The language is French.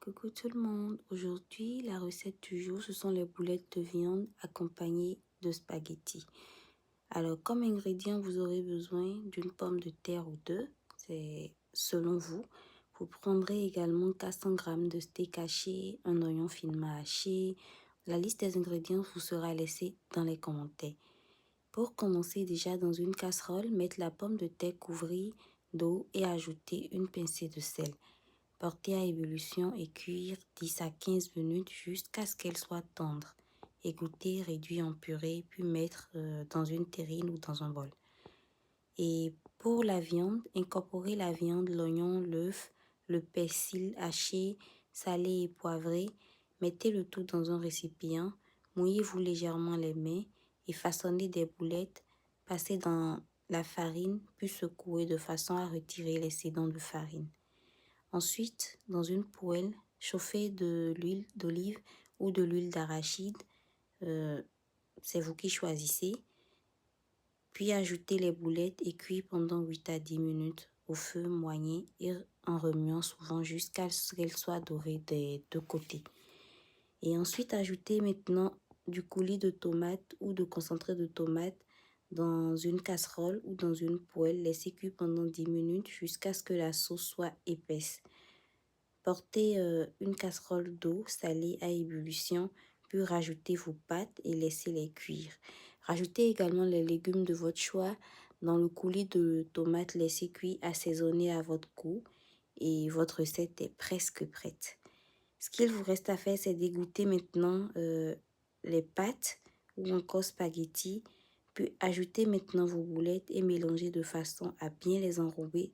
Coucou tout le monde, aujourd'hui la recette du jour ce sont les boulettes de viande accompagnées de spaghettis. Alors comme ingrédient vous aurez besoin d'une pomme de terre ou deux, c'est selon vous. Vous prendrez également 400 g de steak haché, un oignon finement haché. La liste des ingrédients vous sera laissée dans les commentaires. Pour commencer déjà dans une casserole, mettre la pomme de terre couvrir d'eau et ajouter une pincée de sel. Porter à ébullition et cuire 10 à 15 minutes jusqu'à ce qu'elle soit tendre. Égoutter, réduire en purée, puis mettre dans une terrine ou dans un bol. Et pour la viande, incorporez la viande, l'oignon, l'œuf, le persil haché, salé et poivré. Mettez le tout dans un récipient. Mouillez-vous légèrement les mains et façonnez des boulettes. Passez dans la farine, puis secouez de façon à retirer l'excédent de farine. Ensuite, dans une poêle, chauffez de l'huile d'olive ou de l'huile d'arachide. C'est vous qui choisissez. Puis ajoutez les boulettes et cuire pendant 8 à 10 minutes au feu moyen et en remuant souvent jusqu'à ce qu'elles soient dorées des deux côtés. Et ensuite, ajoutez maintenant du coulis de tomate ou de concentré de tomate dans une casserole ou dans une poêle. Laissez cuire pendant 10 minutes jusqu'à ce que la sauce soit épaisse. Portez une casserole d'eau salée à ébullition, puis rajoutez vos pâtes et laissez-les cuire. Rajoutez également les légumes de votre choix dans le coulis de tomates, laissez cuire, assaisonner à votre goût et votre recette est presque prête. Ce qu'il vous reste à faire, c'est d'égoutter maintenant les pâtes ou encore spaghettis, puis ajoutez maintenant vos boulettes et mélangez de façon à bien les enrober